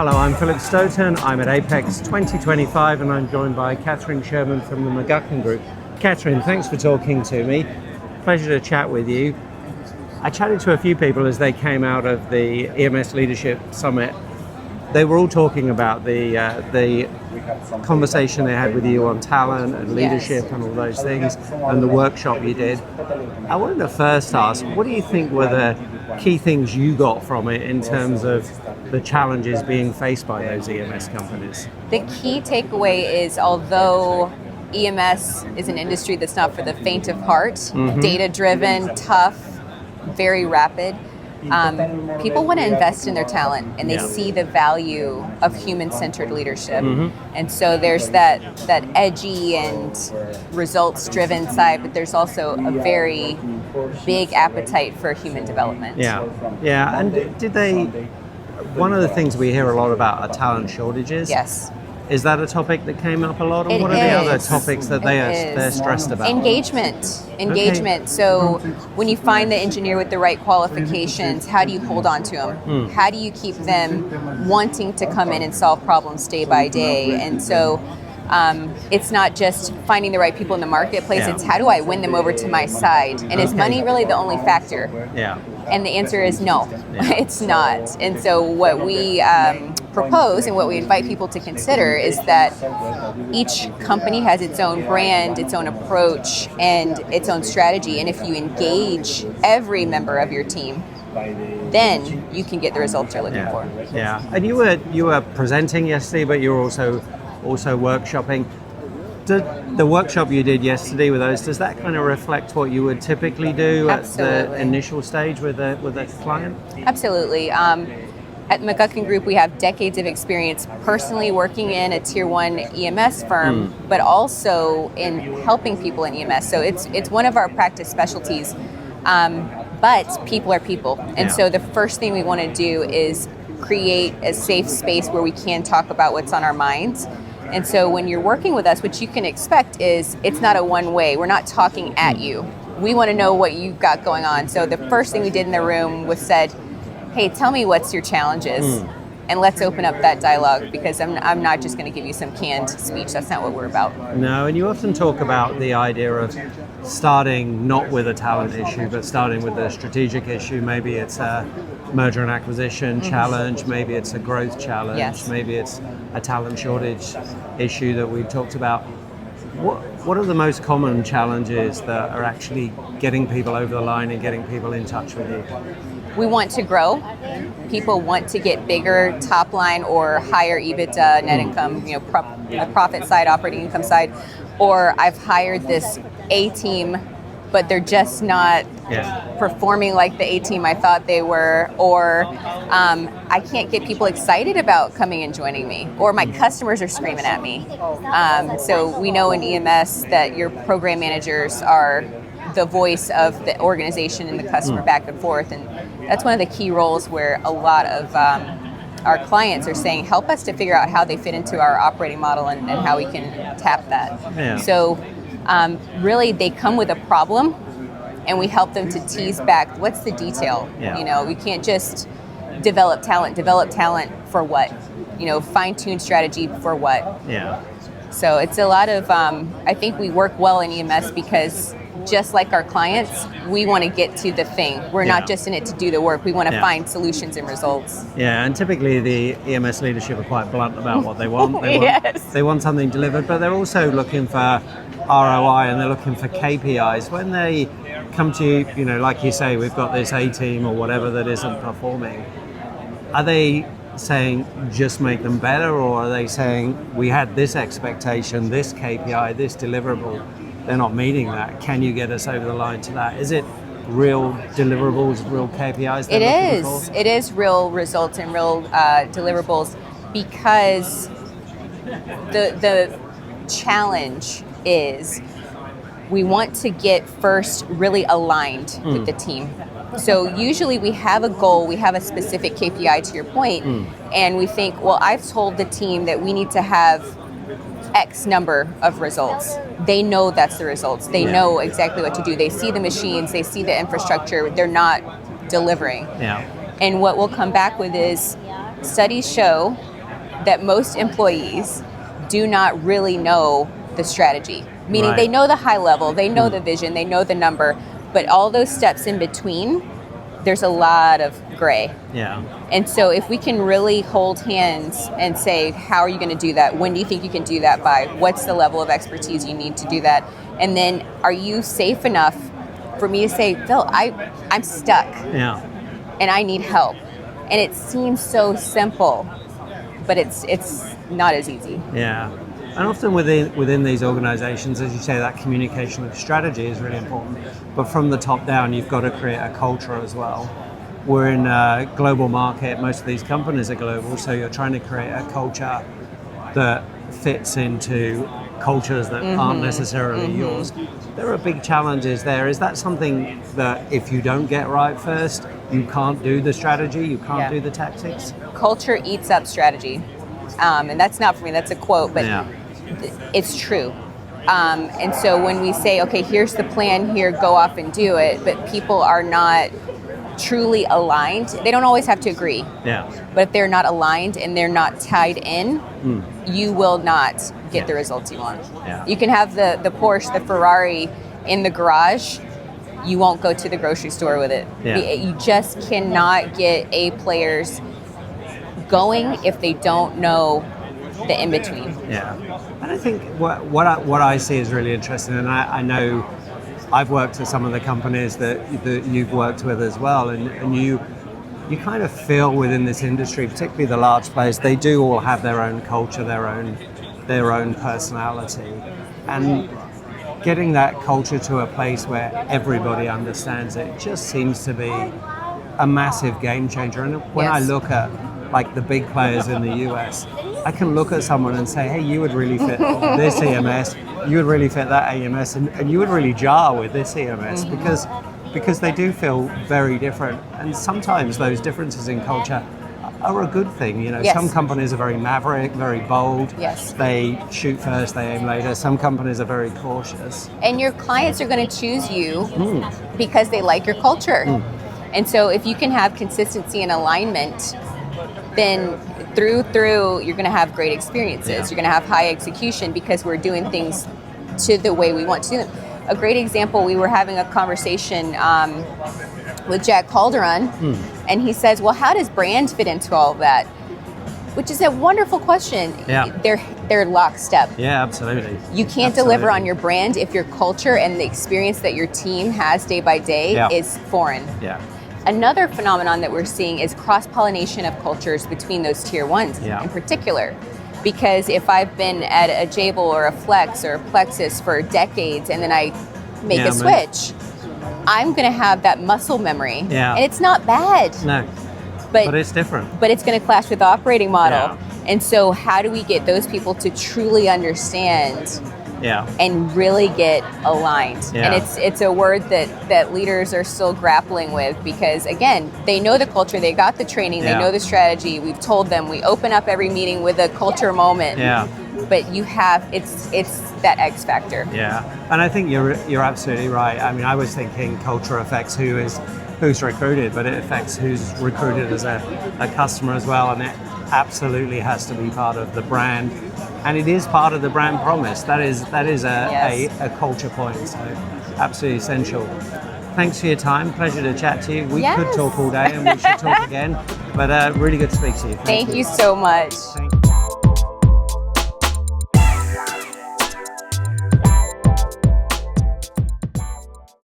Hello, I'm Philip Stoughton. I'm at Apex 2025 and I'm joined by Sherman from the McGuckin Group. Catherine, thanks for talking to me. Pleasure to chat with you. I chatted to a few people as they came out of the EMS Leadership Summit. They were all talking about the conversation they had with you on talent and leadership and all those things, and the workshop you did. I wanted to first ask, what do you think were the key things you got from it in terms of the challenges being faced by those EMS companies? The key takeaway is, although EMS is an industry that's not for the faint of heart, data-driven, tough, very rapid, people want to invest in their talent, and they see the value of human-centered leadership. And so there's that edgy and results-driven side, but there's also a very big appetite for human development. Yeah. And one of the things we hear a lot about are talent shortages. Yes. Is that a topic that came up a lot? And what are the other topics that they're stressed about? Engagement. Okay. So when you find the engineer with the right qualifications, how do you hold on to them? How do you keep them wanting to come in and solve problems day by day? And so it's not just finding the right people in the marketplace, it's how do I win them over to my side? And is money really the only factor? And the answer is no, it's not. And so what we propose and what we invite people to consider is that each company has its own brand, its own approach, and its own strategy. And if you engage every member of your team, then you can get the results you're looking for. Yeah. And you were presenting yesterday, but you were also workshopping. The workshop you did yesterday with those, does that kind of reflect what you would typically do at the initial stage with a client? Absolutely. At McGuckin Group, we have decades of experience personally working in a tier 1 EMS firm, but also in helping people in EMS. So it's one of our practice specialties, but people are people. And so the first thing we want to do is create a safe space where we can talk about what's on our minds. And so when you're working with us, what you can expect is it's not a one-way. We're not talking at you. We want to know what you've got going on. So the first thing we did in the room was said, hey, tell me what's your challenges, and let's open up that dialogue, because I'm not just going to give you some canned speech. That's not what we're about. No, and you often talk about the idea of starting not with a talent issue, but starting with a strategic issue. Maybe it's a merger and acquisition challenge, maybe it's a growth challenge, maybe it's a talent shortage issue that we've talked about. What are the most common challenges that are actually getting people over the line and getting people in touch with you? We want to grow. People want to get bigger top line or higher EBITDA, net income, the profit side, operating income side. Or I've hired this A team, but they're just not performing like the A team I thought they were. Or I can't get people excited about coming and joining me. Or my customers are screaming at me. So we know in EMS that your program managers are the voice of the organization and the customer back and forth. And that's one of the key roles where a lot of our clients are saying, help us to figure out how they fit into our operating model and how we can tap that. So really they come with a problem and we help them to tease back, what's the detail? We can't just develop talent for what? Fine-tune strategy for what? So it's a lot of, I think we work well in EMS because just like our clients, we want to get to the thing. We're not just in it to do the work. We want to find solutions and results. Yeah, and typically the EMS leadership are quite blunt about what they want. They want something delivered, but they're also looking for ROI and they're looking for KPIs. When they come to you, like you say, we've got this A team or whatever that isn't performing, are they saying just make them better, or are they saying we had this expectation, this KPI, this deliverable? They're not meeting that. Can you get us over the line to that? Is it real deliverables, real KPIs? It is real results and real deliverables, because the challenge is we want to get first really aligned with the team. So usually we have a goal, we have a specific KPI to your point, and we think, well, I've told the team that we need to have X number of results. They know that's the results. They know exactly what to do. They see the machines, they see the infrastructure, they're not delivering. And what we'll come back with is studies show that most employees do not really know the strategy. Meaning they know the high level, they know the vision, they know the number, but all those steps in between, there's a lot of gray. Yeah. And so if we can really hold hands and say, how are you going to do that? When do you think you can do that by? What's the level of expertise you need to do that? And then are you safe enough for me to say, Phil, I'm stuck. Yeah. And I need help. And it seems so simple, but it's not as easy. Yeah. And often within these organizations, as you say, that communication of strategy is really important. But from the top down, you've got to create a culture as well. We're in a global market. Most of these companies are global. So you're trying to create a culture that fits into cultures that aren't necessarily yours. There are big challenges there. Is that something that if you don't get right first, you can't do the strategy, you can't do the tactics? Culture eats up strategy. And that's not for me, that's a quote, but it's true. And so when we say, okay, here's the plan here, go off and do it, but people are not truly aligned, they don't always have to agree. Yeah. But if they're not aligned and they're not tied in, you will not get the results you want. Yeah. You can have the Porsche, the Ferrari in the garage, you won't go to the grocery store with it. Yeah. You just cannot get A players going if they don't know the in-between. Yeah. And I think what I see is really interesting, and I know I've worked at some of the companies that you've worked with as well, and you kind of feel within this industry, particularly the large players, they do all have their own culture, their own personality, and getting that culture to a place where everybody understands it just seems to be a massive game changer. And when I look at like the big players in the US, I can look at someone and say, hey, you would really fit this EMS, you would really fit that EMS, and you would really jar with this EMS because they do feel very different. And sometimes those differences in culture are a good thing. You know, some companies are very maverick, very bold. Yes. They shoot first, they aim later. Some companies are very cautious. And your clients are going to choose you because they like your culture. And so if you can have consistency and alignment, then through you're going to have great experiences. You're going to have high execution because we're doing things to the way we want to do them. A great example, we were having a conversation with Jack Calderon, and he says, well, how does brand fit into all of that? Which is a wonderful question. Yeah. They're lockstep. Yeah, absolutely. You can't deliver on your brand if your culture and the experience that your team has day by day is foreign. Yeah. Another phenomenon that we're seeing is cross-pollination of cultures between those tier ones in particular. Because if I've been at a Jabil or a Flex or a Plexus for decades and then I make a switch, I'm going to have that muscle memory. Yeah. And it's not bad. No, but it's different. But it's going to clash with the operating model. And so how do we get those people to truly understand and really get aligned? And it's a word that leaders are still grappling with because, again, they know the culture, they got the training, they know the strategy, we've told them, we open up every meeting with a culture moment. But you have, it's that X factor. Yeah, and I think you're absolutely right. I mean, I was thinking culture affects who's recruited, but it affects who's recruited as a customer as well, and it absolutely has to be part of the brand. And it is part of the brand promise. That is a culture point, so absolutely essential. Thanks for your time. Pleasure to chat to you. We could talk all day and we should talk again, but really good to speak to you. Thank you so much.